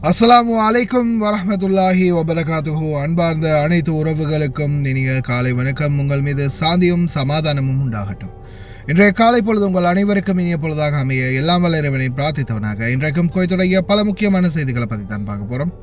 அஸ்ஸலாமு அலைக்கும் வரஹ்மத்துல்லாஹி வபரகாத்துஹு. அன்பார்ந்த அனைத்து உறவுகளுக்கும் இனிய காலை வணக்கம். உங்கள் மீது சாந்தியும் சமாதானமும் உண்டாகட்டும். இன்றைய காலை பொழுது உங்கள் அனைவருக்கும் இனிய பொழுதாக அமைய எல்லாம் வல்ல இறைவனை பிரார்த்தித்தவனாக இன்றைக்கும் கோயத்துடைய பல முக்கியமான செய்திகளை பற்றி தான் பார்க்க போகிறோம்.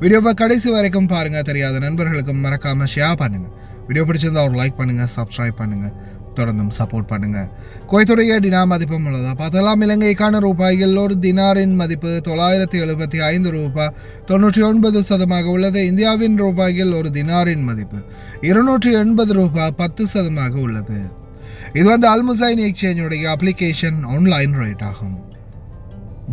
வீடியோவை கடைசி வரைக்கும் பாருங்கள். தெரியாத நண்பர்களுக்கும் மறக்காமல் ஷேர் பண்ணுங்கள். வீடியோ பிடிச்சிருந்தா ஒரு லைக் பண்ணுங்கள், சப்ஸ்கிரைப் பண்ணுங்கள், தொடர்ந்தும் சப்போர்ட் பண்ணுங்கள். குவைத்துடைய டினா மதிப்பும் உள்ளதா பார்த்தலாம். இலங்கைக்கான ரூபாய்கள் ஒரு தினாரின் மதிப்பு 975 ரூபாய் 99% உள்ளது. இந்தியாவின் ரூபாய்கள் ஒரு தினாரின் மதிப்பு 280 ரூபாய் 10% உள்ளது. இது அல்முசைன் எக்ஸ்சேஞ்சுடைய அப்ளிகேஷன் ஆன்லைன் ரேட் ஆகும்.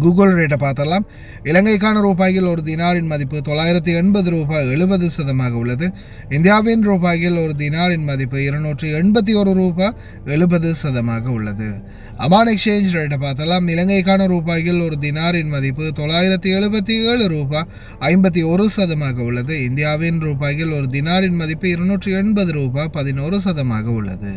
கூகுள் ரேட்டை பார்த்தலாம். இலங்கைக்கான ரூபாய்கள் ஒரு தினாரின் மதிப்பு 980 ரூபாய் 70% உள்ளது. இந்தியாவின் ரூபாய்கள் ஒரு தினாரின் மதிப்பு 281 ரூபாய் 70% உள்ளது. அமான் எக்ஸ்சேஞ்ச் ரேட்டை பார்த்தலாம். இலங்கைக்கான ரூபாய்கள் ஒரு தினாரின் மதிப்பு 977 ரூபாய் 51% உள்ளது. இந்தியாவின் ரூபாய்கள் ஒரு தினாரின் மதிப்பு 280 ரூபாய் 11% உள்ளது.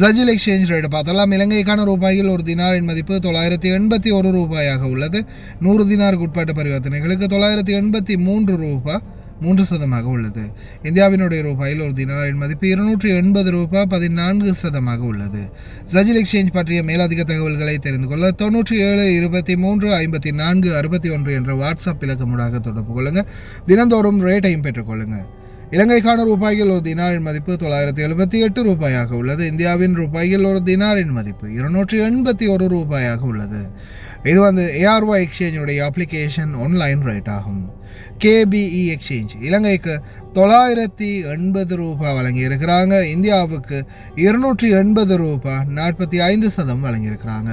ஜஜில் எக்ஸ்சேஞ்ச் ரேட் பார்த்தலாம். இலங்கைக்கான ரூபாய்கள் ஒரு தினாரின் மதிப்பு 981 ரூபாயாக உள்ளது. 100 தினாருக்கு உட்பட்ட பரிவர்த்தனைகளுக்கு 983 ரூபாய் 3% உள்ளது. இந்தியாவினுடைய ரூபாயில் ஒரு தினாரின் மதிப்பு 280 ரூபாய் 14% உள்ளது. ஜஜில் எக்ஸ்சேஞ்ச் பற்றிய மேலதிக தகவல்களை தெரிந்து கொள்ள 97 23 54 61 என்ற வாட்ஸ்அப் இலக்கமுடாக தொடர்பு கொள்ளுங்கள். தினந்தோறும் ரேட்டையும் பெற்றுக்கொள்ளுங்கள். இலங்கைக்கான ரூபாய்கள் ஒரு தினாரின் மதிப்பு 978 ரூபாயாக உள்ளது. இந்தியாவின் ரூபாய்கள் ஒரு தினாரின் மதிப்பு 281 ரூபாயாக உள்ளது. இது ARY எக்ஸ்சேஞ்சுடைய அப்ளிகேஷன் ஆன்லைன் ரேட் ஆகும். KBE எக்ஸ்சேஞ்ச் இலங்கைக்கு 980 ரூபாய் வழங்கி இருக்கிறாங்க. இந்தியாவுக்கு 280 ரூபாய் 45% வழங்கியிருக்கிறாங்க.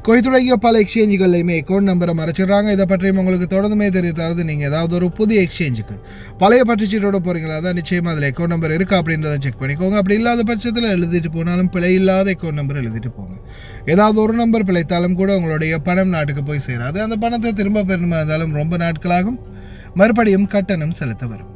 குவைத்துடைய பல எக்ஸ்சேஞ்சுகள்லையுமே அக்கௌண்ட் நம்பரை மறைச்சிடுறாங்க. இதை பற்றியும் உங்களுக்கு தொடர்ந்துமே தெரிவித்தாவது. நீங்கள் ஏதாவது ஒரு புதிய எக்ஸ்சேஞ்சுக்கு பழைய பற்றுச்சீட்டோட போகிறீங்களா தான் நிச்சயமாக அதில் அக்கௌண்ட் நம்பர் இருக்கா அப்படின்றத செக் பண்ணிக்கோங்க. அப்படி இல்லாத பட்சத்தில் எழுதிட்டு போனாலும் பிழை இல்லாத அக்கௌண்ட் நம்பர் எழுதிட்டு போங்க. ஏதாவது ஒரு நம்பர் பிழைத்தாலும் கூட உங்களுடைய பணம் நாட்டுக்கு போய் சேராது. அந்த பணத்தை திரும்ப பெறணுமா இருந்தாலும் ரொம்ப நாட்களாகும். மறுபடியும் கட்டணம் செலுத்த வரும்.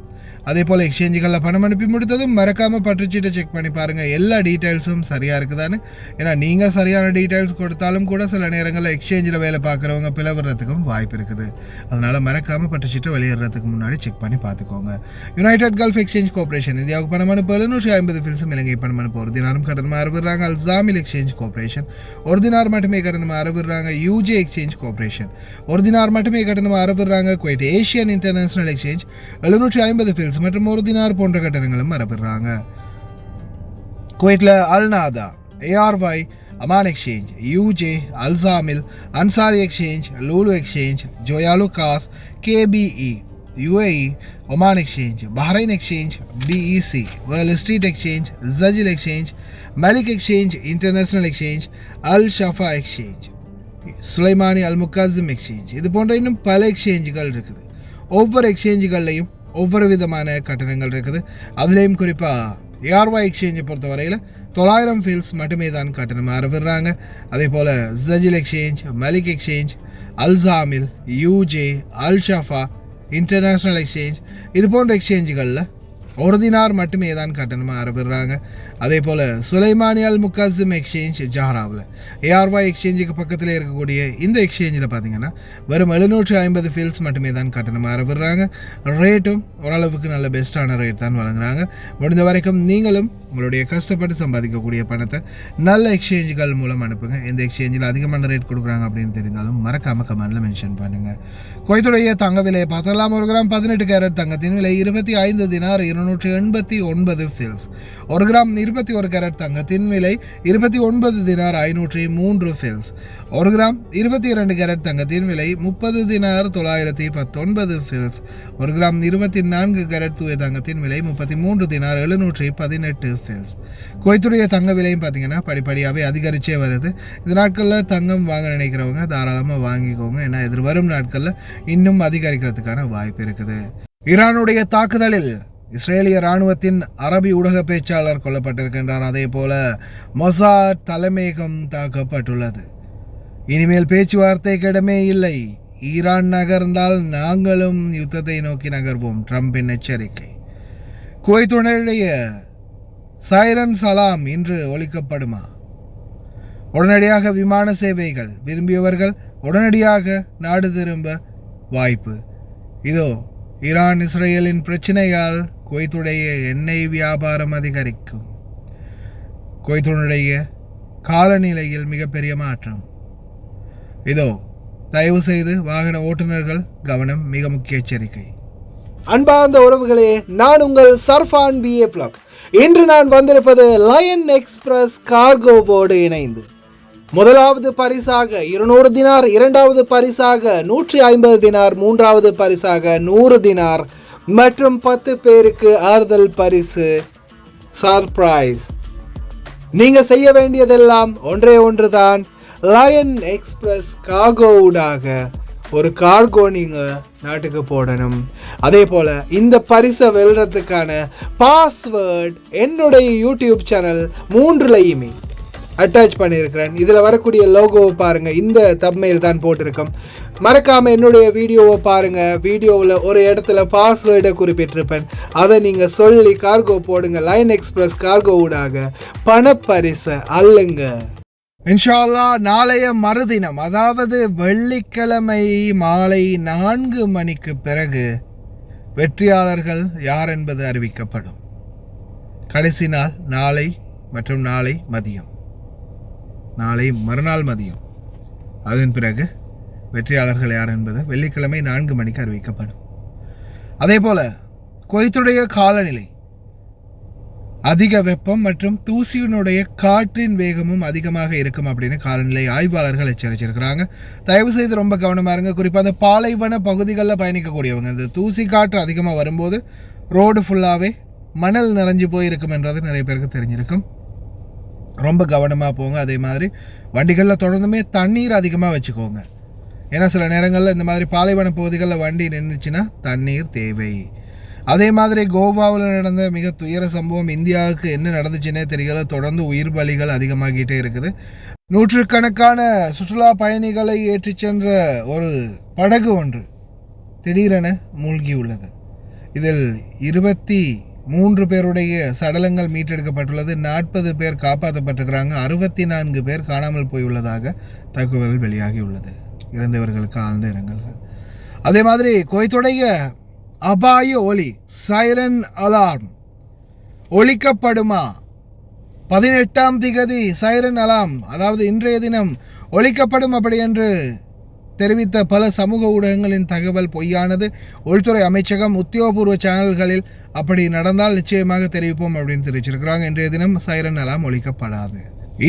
அதே போல் எக்ஸ்சேஞ்சுகளில் பணம் அனுப்பி முடித்ததும் மறக்காமல் பற்றுச்சீட்டை செக் பண்ணி பாருங்கள் எல்லா டீட்டெயில்ஸும் சரியாக இருக்குதான்னு. ஏன்னா நீங்கள் சரியான டீட்டெயில்ஸ் கொடுத்தாலும் கூட சில நேரங்களில் எக்ஸ்சேஞ்சில் வேலை பார்க்குறவங்க பிளவுறதுக்கும் வாய்ப்பு இருக்குது. அதனால் மறக்காமல் பற்றுச்சீட்டை வெளியேறதுக்கு முன்னாடி செக் பண்ணி பார்த்துக்கோங்க. யுனைடெட் கல்ஃப் எக்ஸ்சேஞ்ச் கார்பரேஷன் இந்தியாவுக்கு பணம் அனுப்ப 750 ஃபில்ஸும் இலங்கை பணம் அனுப்ப ஒரு தினாரும் கட்டணமாக அறுவிடுறாங்க. அல்சாமில் எக்ஸ்சேஞ்ச் கார்பரேஷன் ஒரு தினார் மட்டுமே கட்டணமாக அறுவிடுறாங்க. UJ எக்ஸ்சேஞ்ச் கார்பரேஷன் ஒரு தினார் மட்டுமே கட்டணமாக அறுவிடுறாங்க. Kuwait Asian international exchange 750 fils மற்றும் ஒரு தினார் போன்ற கட்டணங்களும் மறப்படுறாங்க. குவைட்ல அல்நாதா, ARY, அமான் எக்ஸ்சேஞ்ச், UJ, அல்சாமில், Ansari exchange, Lulu exchange, Joyalukkas, KBE, UAE, Oman exchange, Bahrain exchange, BEC, world street exchange, ஜஜில் exchange, Malik exchange international exchange, Al Shafa exchange, சுலைமானி அல் முகாசிம் எக்ஸ்சேஞ்ச், இது போன்ற இன்னும் பல எக்ஸ்சேஞ்சுகள் இருக்குது. ஒவ்வொரு எக்ஸ்சேஞ்சுகள்லையும் ஒவ்வொரு விதமான கட்டணங்கள் இருக்குது. அதுலேயும் குறிப்பாக ARY எக்ஸ்சேஞ்சை பொறுத்தவரையில் 900 ஃபீல்ஸ் மட்டுமே தான் கட்டணம் அறுவிடுறாங்க. அதே போல் ஜஜில் எக்ஸ்சேஞ்ச், மலிக் எக்ஸ்சேஞ்ச், அல்சாமில், UJ, அல் ஷஃபா இன்டர்நேஷ்னல் எக்ஸ்சேஞ்ச், இது போன்ற எக்ஸ்சேஞ்சுகளில் ஒரு தினார் மட்டுமே தான் கட்டணமாக அறுவிடுறாங்க. அதே போல் சுலைமானி அல் முகாசிம் எக்ஸ்சேஞ்ச் ஜஹராவில் ARY எக்ஸ்சேஞ்சுக்கு பக்கத்தில் இருக்கக்கூடிய இந்த எக்ஸ்சேஞ்சில் பார்த்தீங்கன்னா வெறும் 750 ஃபீல்ஸ் மட்டுமே தான் கட்டணமாக அறுவிடுறாங்க. ரேட்டும் ஓரளவுக்கு நல்ல பெஸ்ட்டான ரேட் தான் வழங்குறாங்க. முடிந்த வரைக்கும் நீங்களும் உங்களுடைய கஷ்டப்பட்டு சம்பாதிக்கக்கூடிய பணத்தை நல்ல எக்ஸ்சேஞ்சுகள் மூலம் அனுப்புங்க. எந்த எக்ஸ்சேஞ்சில் அதிகமான ரேட் கொடுக்குறாங்க அப்படின்னு தெரிந்தாலும் மறக்காமல் கமெண்டில் மென்ஷன் பண்ணுங்கள். குவைத்துடைய தங்க விலையை பார்த்தலாம். ஒரு கிராம் 18 கேரட் தங்கத்தின் விலை 25 தினார் 289 ஃபீல்ஸ். ஒரு கிராம் 21 கேரட் தங்கத்தின் விலை 29 தினார் 503 ஃபீல்ஸ். ஒரு கிராம் 22 கேரட் தங்கத்தின் விலை 30 தினார் 919 ஃபீல்ஸ். ஒரு கிராம் 24 கேரட் தூய தங்கத்தின் விலை 33 தினார் 718 ஃபீல்ஸ். குவைத்துடைய தங்க விலையும் பார்த்தீங்கன்னா படிப்படியாகவே அதிகரிச்சே வருது. இந்த நாட்களில் தங்கம் வாங்க நினைக்கிறவங்க தாராளமாக வாங்கிக்கோங்க. ஏன்னா எதிர்வரும் நாட்களில் இன்னும் அதிகரிக்கிறதுக்கான வாய்ப்பு இருக்குது. ஈரானுடைய தாக்குதலில் இஸ்ரேலிய இராணுவத்தின் அரபி ஊடக பேச்சாளர் கொல்லப்பட்டிருக்கின்றார். அதே போல மொசாட் தலைமையகம் தாக்கப்பட்டுள்ளது. இனிமேல் பேச்சுவார்த்தைக்கு இடமே இல்லை. ஈரான் நகர்ந்தால் நாங்களும் யுத்தத்தை நோக்கி நகர்வோம், ட்ரம்பின் எச்சரிக்கை. குவைத்துடைய சைரன் சலாம் இன்று ஒலிக்கப்படுமா? உடனடியாக விமான சேவைகள் விரும்பியவர்கள் உடனடியாக நாடு திரும்ப வாய்ப்பு. இதோ ஈரான் இஸ்ரேலின் பிரச்சனையால் குவைத்துடைய எண்ணெய் வியாபாரம் அதிகரிக்கும். குவைத்தினுடைய காலநிலையில் மிகப்பெரிய மாற்றம். இதோ தயவு செய்து வாகன ஓட்டுநர்கள் கவனம், மிக முக்கிய எச்சரிக்கை. அன்பார்ந்த உறவுகளே, நான் உங்கள் சர்ஃபான் BA Plug. இன்று நான் வந்திருப்பது லயன் எக்ஸ்பிரஸ் கார்கோவோடு இணைந்து முதலாவது பரிசாக 200 தினார், இரண்டாவது பரிசாக 150 தினார், மூன்றாவது பரிசாக 100 தினார் மற்றும் 10 பேருக்கு ஆறுதல் பரிசு சர்ப்ரைஸ். நீங்க செய்ய வேண்டியதெல்லாம் ஒன்றே ஒன்றுதான். லயன் எக்ஸ்பிரஸ் கார்கோவுடாக ஒரு கார்கோ நீங்க நாட்டுக்கு போடணும். அதே போல இந்த பரிசை வெல்றதுக்கான பாஸ்வேர்ட் என்னுடைய யூடியூப் சேனல் 3லையுமே அட்டாச் பண்ணியிருக்கிறேன். இதில் வரக்கூடிய லோகோவை பாருங்கள், இந்த தம்ப்நெயில் தான் போட்டிருக்கோம். மறக்காமல் என்னுடைய வீடியோவை பாருங்கள். வீடியோவில் ஒரு இடத்துல பாஸ்வேர்டை குறிப்பிட்டிருப்பேன், அதை நீங்கள் சொல்லி கார்கோ போடுங்க. லயன் எக்ஸ்பிரஸ் கார்கோவுடாக பணப்பரிசை அல்லுங்க. இன்ஷா அல்லாஹ் நாளைய மறுதினம், அதாவது வெள்ளிக்கிழமை மாலை 4 மணிக்கு பிறகு வெற்றியாளர்கள் யார் என்பது அறிவிக்கப்படும். கடைசி நாள் நாளை மற்றும் நாளை மதியம், நாளை மறுநாள் மதியம். அதன் பிறகு வெற்றியாளர்கள் யார் என்பது வெள்ளிக்கிழமை 4 மணிக்கு அறிவிக்கப்படும். அதே போல குவைத்துடைய காலநிலை, அதிக வெப்பம் மற்றும் தூசியினுடைய காற்றின் வேகமும் அதிகமாக இருக்கும் அப்படின்னு காலநிலை ஆய்வாளர்கள் எச்சரிச்சிருக்கிறாங்க. தயவு செய்து ரொம்ப கவனமாக இருங்க. குறிப்பாக அந்த பாலைவன பகுதிகளில் பயணிக்கக்கூடியவங்க, இந்த தூசி காற்று அதிகமாக வரும்போது ரோடு ஃபுல்லாகவே மணல் நிறைஞ்சு போயிருக்கும் என்றது நிறைய பேருக்கு தெரிஞ்சிருக்கும். ரொம்ப கவனமாக போங்க. அதே மாதிரி வண்டிகளில் தொடர்ந்துமே தண்ணீர் அதிகமாக வச்சுக்கோங்க. ஏன்னா சில நேரங்களில் இந்த மாதிரி பாலைவன பகுதிகளில் வண்டி நின்றுச்சுன்னா தண்ணீர் தேவை. அதே மாதிரி கோவாவில் நடந்த மிக துயர சம்பவம், இந்தியாவுக்கு என்ன நடந்துச்சுன்னே தெரியல. தொடர்ந்து உயிர் பலிகள் அதிகமாகிட்டே இருக்குது. நூற்றுக்கணக்கான சுற்றுலா பயணிகளை ஏற்றி சென்ற ஒரு படகு ஒன்று திடீரென மூழ்கி உள்ளது. இதில் 23 பேருடைய சடலங்கள் மீட்டெடுக்கப்பட்டுள்ளது. 40 பேர் காப்பாற்றப்பட்டிருக்கிறாங்க. 64 பேர் காணாமல் போயுள்ளதாக தகவல் வெளியாகி உள்ளது. இறந்தவர்களுக்கு ஆழ்ந்த இரங்கல்கள். அதே மாதிரி குவைத்துடைய அபாய ஒலி சைரன் அலார்ம் ஒலிக்கப்படுமா? 18ஆம் திகதி சைரன் அலார்ம், அதாவது இன்றைய தினம் ஒலிக்கப்படும் அப்படி என்று தெரிவித்த பல சமூக ஊடகங்களின் தகவல் பொய்யானது. உள்துறை அமைச்சகம் உத்தியோகபூர்வ சேனல்களில் அப்படி நடந்தால் நிச்சயமாக தெரிவிப்போம் அப்படின்னு தெரிவிச்சிருக்கிறாங்க. இன்றைய தினம் சைரன் அலாம் ஒலிக்கப்படாது.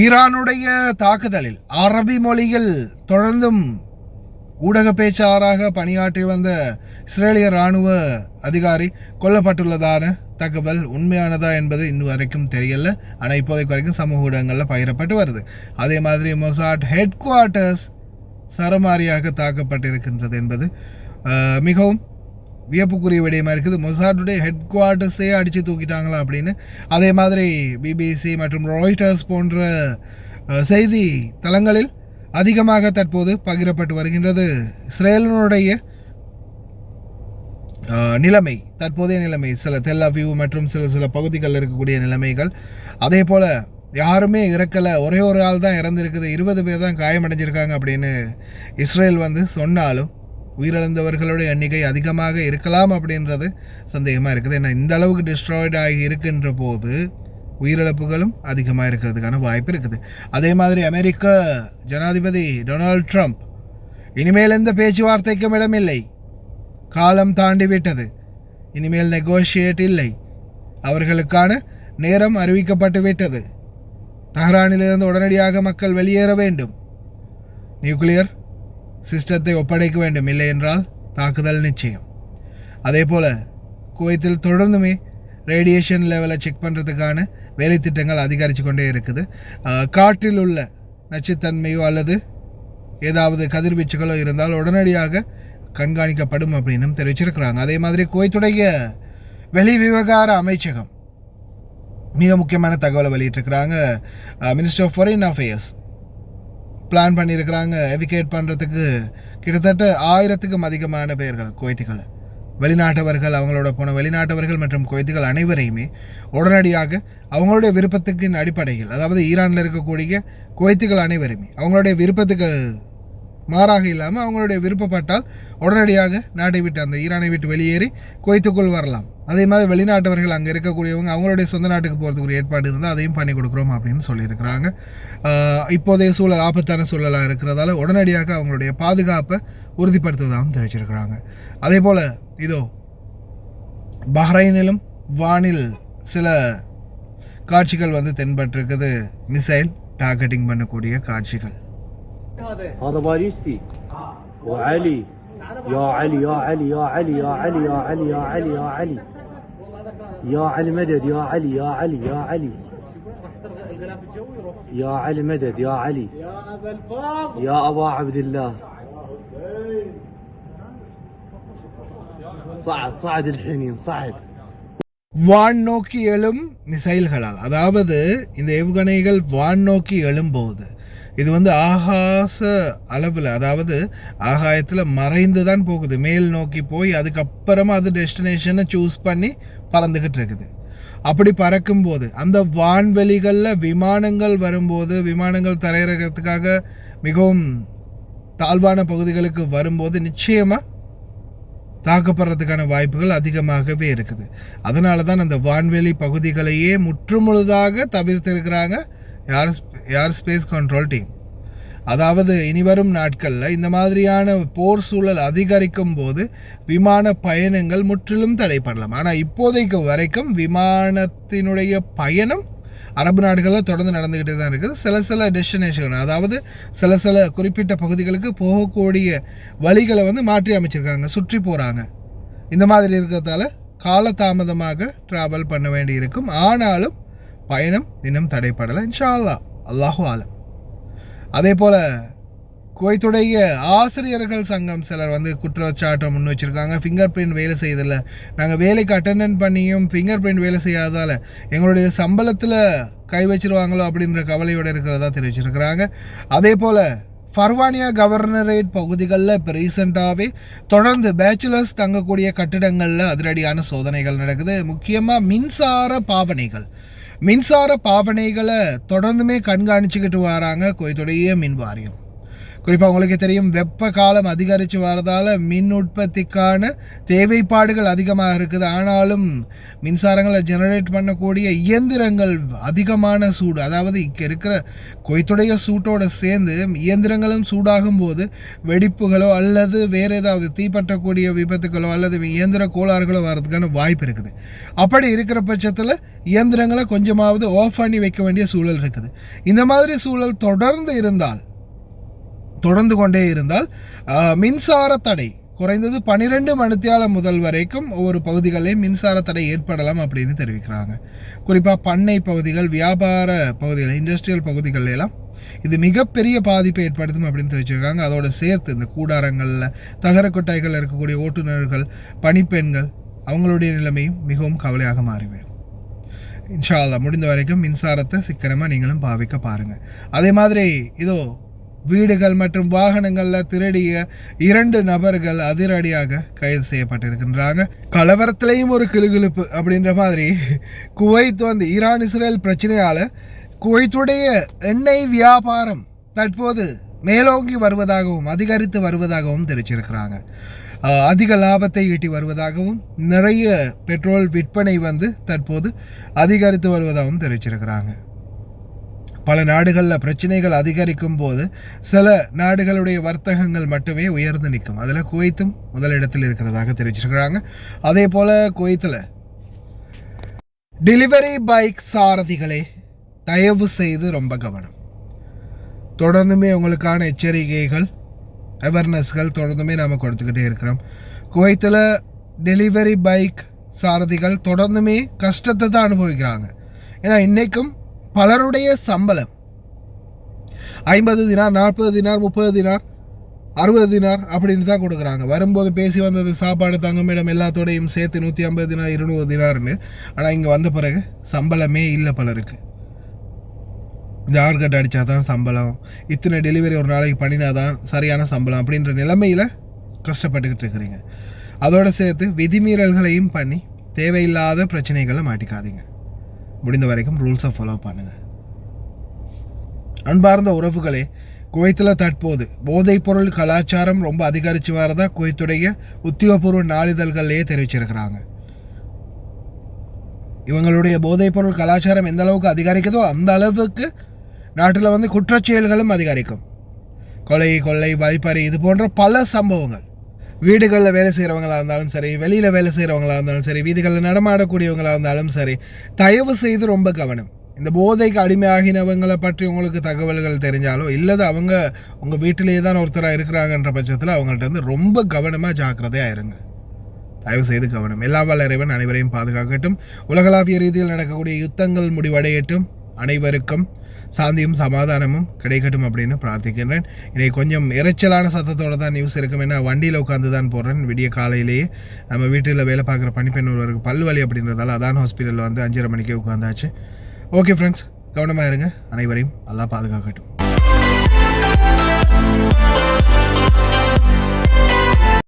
ஈரானுடைய தாக்குதலில் அரபி மொழியில் தொடர்ந்தும் ஊடக பேச்சாளராக பணியாற்றி வந்த இஸ்ரேலிய இராணுவ அதிகாரி கொல்லப்பட்டுள்ளதான தகவல் உண்மையானதா என்பது இன்னும் வரைக்கும் தெரியல. ஆனால் இப்போதைக்கு வரைக்கும் சமூக ஊடகங்களில் பகிரப்பட்டு வருது. அதே மாதிரி மொசாட் ஹெட் குவார்ட்டர்ஸ் சரமாரியாக தாக்கப்பட்டிருக்கின்றது என்பது மிகவும் வியப்புக்குரிய விடயமாக இருக்குது. மொசாட்டுடைய ஹெட் குவார்ட்டர்ஸே அடித்து தூக்கிட்டாங்களா அப்படின்னு. அதே மாதிரி BBC மற்றும் ராய்ட்டர்ஸ் போன்ற செய்தி தளங்களில் அதிகமாக தற்போது பகிரப்பட்டு வருகின்றது. இஸ்ரேலினுடைய நிலைமை, தற்போதைய நிலைமை, சில தெல் அவீவ் மற்றும் சில பகுதிகளில் இருக்கக்கூடிய நிலைமைகள். அதே போல் யாருமே இறக்கலை, ஒரே ஒரு ஆள் தான் இறந்துருக்குது, 20 பேர் தான் காயமடைஞ்சிருக்காங்க அப்படின்னு இஸ்ரேல் சொன்னாலும் உயிரிழந்தவர்களுடைய எண்ணிக்கை அதிகமாக இருக்கலாம் அப்படின்றது சந்தேகமாக இருக்குது. ஏன்னா இந்த அளவுக்கு டிஸ்ட்ராய்டு ஆகி இருக்கின்ற போது உயிரிழப்புகளும் அதிகமாக இருக்கிறதுக்கான வாய்ப்பு இருக்குது. அதே மாதிரி அமெரிக்க ஜனாதிபதி டொனால்ட் ட்ரம்ப் இனிமேல் எந்த பேச்சுவார்த்தைக்கும் இடமில்லை, காலம் தாண்டிவிட்டது, இனிமேல் நெகோஷியேட் இல்லை, அவர்களுக்கான நேரம் அறிவிக்கப்பட்டு விட்டது, தஹ்ரானிலிருந்து உடனடியாக மக்கள் வெளியேற வேண்டும், நியூக்ளியர் சிஸ்டத்தை ஒப்படைக்க வேண்டும், இல்லை என்றால் தாக்குதல் நிச்சயம். அதே போல் குவைத்தில் தொடர்ந்துமே ரேடியேஷன் லெவலை செக் பண்ணுறதுக்கான வேலை திட்டங்கள் அதிகரித்து கொண்டே இருக்குது. காற்றில் உள்ள நச்சுத்தன்மையோ அல்லது ஏதாவது கதிர்வீச்சுகளோ இருந்தால் உடனடியாக கண்காணிக்கப்படும் அப்படின்னு தெரிவிச்சிருக்கிறாங்க. அதே மாதிரி குவைத்துடைய வெளி விவகார அமைச்சகம் மிக முக்கியமான தகவலை வெளியிட்டிருக்கிறாங்க. Minister of foreign affairs plan பண்ணியிருக்கிறாங்க எவிகேட் பண்ணுறதுக்கு கிட்டத்தட்ட 1000க்கும் அதிகமான பேர்கள் குவைத்திகளை, வெளிநாட்டவர்கள், அவங்களோட போன வெளிநாட்டவர்கள் மற்றும் குவைத்திகள் அனைவரையுமே உடனடியாக அவங்களுடைய விருப்பத்துக்கின் அடிப்படையில், அதாவது ஈரானில் இருக்கக்கூடிய குவைத்திகள் அனைவருமே அவங்களுடைய விருப்பத்துக்கு மாறாக இல்லாமல் அவங்களுடைய விருப்பப்பட்டால் உடனடியாக நாட்டை விட்டு அந்த ஈரானை விட்டு வெளியேறி குவைத்துக்குள் வரலாம். அதே மாதிரி வெளிநாட்டவர்கள் அங்கே இருக்கக்கூடியவங்க அவங்களுடைய சொந்த நாட்டுக்கு போகிறதுக்கு ஒரு ஏற்பாடு இருந்தால் அதையும் பண்ணி கொடுக்குறோம் அப்படின்னு சொல்லியிருக்கிறாங்க. இப்போதைய சூழல் ஆபத்தான சூழலாக இருக்கிறதால உடனடியாக அவங்களுடைய பாதுகாப்பை உறுதிப்படுத்துவதாகவும் தெரிவிச்சிருக்கிறாங்க. அதே போல் இதோ பஹ்ரைனிலும் வானில் சில காட்சிகள் வந்து தென்பட்டிருக்குது. மிசைல் டார்கெட்டிங் பண்ணக்கூடிய காட்சிகள். هذا باليستي وعلي يا علي يا علي يا علي يا علي يا علي يا علي يا علي يا علي مدد يا علي يا علي يا علي يا علي مدد يا علي يا أبا عبد الله صعد الحنين صعد. வான் நோக்கி எழும் மிசைல்களால், அதாவது இந்த ஏவுகணைகள் வான் நோக்கி எழும்போது இது வந்து ஆகாச அளவில், அதாவது ஆகாயத்தில் மறைந்து தான் போகுது, மேல் நோக்கி போய் அதுக்கப்புறமா அது டெஸ்டினேஷனை சூஸ் பண்ணி பறந்துக்கிட்டு இருக்குது. அப்படி பறக்கும்போது அந்த வான்வெளிகளில் விமானங்கள் வரும்போது, விமானங்கள் தரையிறக்கிறதுக்காக மிகவும் தாழ்வான பகுதிகளுக்கு வரும்போது நிச்சயமாக தாக்கப்படுறதுக்கான வாய்ப்புகள் அதிகமாகவே இருக்குது. அதனால தான் அந்த வான்வெளி பகுதிகளையே முற்றுமுழுதாக தவிர்த்திருக்கிறாங்க ஏர் ஸ்பேஸ் கண்ட்ரோல் டீம். அதாவது இனிவரும் நாட்களில் இந்த மாதிரியான போர் சூழல் அதிகரிக்கும் போது விமான பயணங்கள் முற்றிலும் தடைப்படலாம். ஆனால் இப்போதைக்கு வரைக்கும் விமானத்தினுடைய பயணம் அரபு நாடுகளில் தொடர்ந்து நடந்துக்கிட்டே தான் இருக்குது. சில டெஸ்டினேஷன், அதாவது சில குறிப்பிட்ட பகுதிகளுக்கு போகக்கூடிய வழிகளை வந்து மாற்றி அமைச்சிருக்காங்க, சுற்றி போகிறாங்க. இந்த மாதிரி இருக்கிறதால காலதாமதமாக ட்ராவல் பண்ண வேண்டி இருக்கும். ஆனாலும் பயணம் இன்னும் தடைப்படலை, இன்ஷா அல்லாஹ், அல்லாஹு ஆலம். அதே போல் குவைத்துடைய ஆசிரியர்கள் சங்கம் சிலர் வந்து குற்றச்சாட்டை முன் வச்சுருக்காங்க. ஃபிங்கர் பிரிண்ட் வேலை செய்யதில்லை, நாங்கள் வேலைக்கு அட்டெண்டன்ட் பண்ணியும் ஃபிங்கர் பிரிண்ட் வேலை செய்யாதால் எங்களுடைய சம்பளத்தில் கை வச்சிருவாங்களோ அப்படின்ற கவலையோடு இருக்கிறதா தெரிவிச்சிருக்கிறாங்க. அதே போல் ஃபர்வானியா கவர்னரேட் பகுதிகளில் இப்போ ரீசெண்டாகவே தொடர்ந்து பேச்சுலர்ஸ் தங்கக்கூடிய கட்டிடங்களில் அதிரடியான சோதனைகள் நடக்குது. முக்கியமாக மின்சார பாவனைகளை தொடர்ந்துமே கண்காணிச்சுக்கிட்டு வராங்க குவைத்துடைய மின் வாரியம். குறிப்பாக உங்களுக்கு தெரியும், வெப்ப காலம் அதிகரித்து வரதால் மின் உற்பத்திக்கான தேவைப்பாடுகள் அதிகமாக இருக்குது. ஆனாலும் மின்சாரங்களை ஜெனரேட் பண்ணக்கூடிய இயந்திரங்கள் அதிகமான சூடு, அதாவது இங்கே இருக்கிற குவைத்துடைய சூட்டோடு சேர்ந்து இயந்திரங்களும் சூடாகும் போது வெடிப்புகளோ அல்லது வேறு ஏதாவது தீப்பற்றக்கூடிய விபத்துகளோ அல்லது இயந்திர கோளாறுகளோ வர்றதுக்கான வாய்ப்பு இருக்குது. அப்படி இருக்கிற பட்சத்தில் இயந்திரங்களை கொஞ்சமாவது ஆஃப் பண்ணி வைக்க வேண்டிய சூழல் இருக்குது. இந்த மாதிரி சூழல் தொடர்ந்து கொண்டே இருந்தால் மின்சார தடை குறைந்தது 12 மணித்தியாலம் முதல் வரைக்கும் ஒவ்வொரு பகுதிகளிலும் மின்சார தடை ஏற்படலாம் அப்படின்னு தெரிவிக்கிறாங்க. குறிப்பாக பண்ணை பகுதிகள், வியாபார பகுதிகள், இண்டஸ்ட்ரியல் பகுதிகள் எல்லாம் இது மிகப்பெரிய பாதிப்பை ஏற்படுத்தும் அப்படின்னு தெரிவிச்சிருக்காங்க. அதோடு சேர்த்து இந்த கூடாரங்களில் தகரக்கொட்டாய்கள் இருக்கக்கூடிய ஓட்டுநர்கள், பணிப்பெண்கள், அவங்களுடைய நிலைமையும் மிகவும் கவலையாக மாறிவிடும். இன்ஷா அல்லாஹ் முடிந்த வரைக்கும் மின்சாரத்தை சிக்கனமாக நீங்களும் பாவிக்க பாருங்கள். அதே மாதிரி இதோ வீடுகள் மற்றும் வாகனங்களில் திருடிய 2 நபர்கள் அதிரடியாக கைது செய்யப்பட்டிருக்கின்றாங்க. கலவரத்திலையும் ஒரு கிளுகிழுப்பு அப்படின்ற மாதிரி குவைத் வந்து ஈரான் இஸ்ரேல் பிரச்சனையால் குவைத்துடைய எண்ணெய் வியாபாரம் தற்போது மேலோங்கி வருவதாகவும் அதிகரித்து வருவதாகவும் தெரிவிச்சிருக்கிறாங்க. அதிக லாபத்தை ஈட்டி வருவதாகவும் நிறைய பெட்ரோல் விற்பனை வந்து தற்போது அதிகரித்து வருவதாகவும் தெரிவிச்சிருக்கிறாங்க. பல நாடுகளில் பிரச்சனைகள் அதிகரிக்கும் போது சில நாடுகளுடைய வர்த்தகங்கள் மட்டுமே உயர்ந்து நிற்கும். அதில் குவைத்தும் முதலிடத்தில் இருக்கிறதாக தெரிவிச்சிருக்கிறாங்க. அதே போல் குவைத்தில் டெலிவரி பைக் சாரதிகளே தயவு செய்து ரொம்ப கவனம். தொடர்ந்துமே உங்களுக்கான எச்சரிக்கைகள், அவேர்னஸ்கள் தொடர்ந்துமே நாம் கொடுத்துக்கிட்டே இருக்கிறோம். குவைத்தில் டெலிவரி பைக் சாரதிகள் தொடர்ந்துமே கஷ்டத்தை தான் அனுபவிக்கிறாங்க. ஏன்னா இன்றைக்கும் பலருடைய சம்பளம் 50 தினார், 40 தினார், 30 தினார், 60 தினார் அப்படின்னு தான் கொடுக்குறாங்க. வரும்போது பேசி வந்தது சாப்பாடு, தங்குமிடம் எல்லாத்தோடையும் சேர்த்து 150 தினார், 200 தினார்னு. ஆனால் இங்கே வந்த பிறகு சம்பளமே இல்லை பலருக்கு. ஜார் கட் அடித்தா தான் சம்பளம், இத்தனை டெலிவரி ஒரு நாளைக்கு பண்ணினாதான் சரியான சம்பளம் அப்படின்ற நிலைமையில் கஷ்டப்பட்டுக்கிட்டு இருக்கிறீங்க. அதோடு சேர்த்து விதிமீறல்களையும் பண்ணி தேவையில்லாத பிரச்சனைகளை மாட்டிக்காதீங்க. முடிந்த வரைக்கும் ரூல்ஸை ஃபாலோ பண்ணுங்கள். அன்பார்ந்த உறவுகளே, குவைத்தில் தற்போது போதைப்பொருள் கலாச்சாரம் ரொம்ப அதிகரித்து வரதா குவைத்துடைய உத்தியோகபூர்வ நாளிதழ்கள்லேயே தெரிவிச்சிருக்கிறாங்க. இவங்களுடைய போதைப்பொருள் கலாச்சாரம் எந்த அளவுக்கு அதிகரிக்குதோ அந்த அளவுக்கு நாட்டில் வந்து குற்றச்செயல்களும் அதிகரிக்கும். கொலை, கொள்ளை, வழிப்பறி இது போன்ற பல சம்பவங்கள். வீடுகளில் வேலை செய்கிறவங்களாக இருந்தாலும் சரி, வெளியில் வேலை செய்கிறவங்களாக இருந்தாலும் சரி, வீடுகளில் நடமாடக்கூடியவங்களாக இருந்தாலும் சரி, தயவு செய்து ரொம்ப கவனம். இந்த போதைக்கு அடிமையாகினவங்களை பற்றி உங்களுக்கு தகவல்கள் தெரிஞ்சாலோ இல்லது அவங்க உங்கள் வீட்டிலேயே தான் ஒருத்தராக இருக்கிறாங்கன்ற பட்சத்தில் அவங்கள்ட்ட வந்து ரொம்ப கவனமாக ஜாக்கிரதையாக இருங்க. தயவு செய்து கவனம். எல்லா வல்ல இறைவன் அனைவரையும் பாதுகாக்கட்டும். உலகளாவிய ரீதியில் நடக்கக்கூடிய யுத்தங்கள் முடிவடையட்டும். அனைவருக்கும் சாந்தியும் சமாதானமும் கிடைக்கட்டும் அப்படின்னு பிரார்த்திக்கின்றேன். இன்றைக்கு கொஞ்சம் இறைச்சலான சத்தத்தோடு தான் நியூஸ் இருக்கும். ஏன்னா வண்டியில் உட்காந்து தான் போடுறேன். விடிய காலையிலேயே நம்ம வீட்டில் வேலை பார்க்குற பணிப்பெண் ஒருவருக்கு பல்வலி அப்படின்றதால அதான் ஹாஸ்பிட்டலில் வந்து 5:30 மணிக்கே உட்காந்தாச்சு. ஓகே ஃப்ரெண்ட்ஸ், கவனமாக இருங்க. அனைவரையும் நல்லா பாதுகாக்கட்டும்.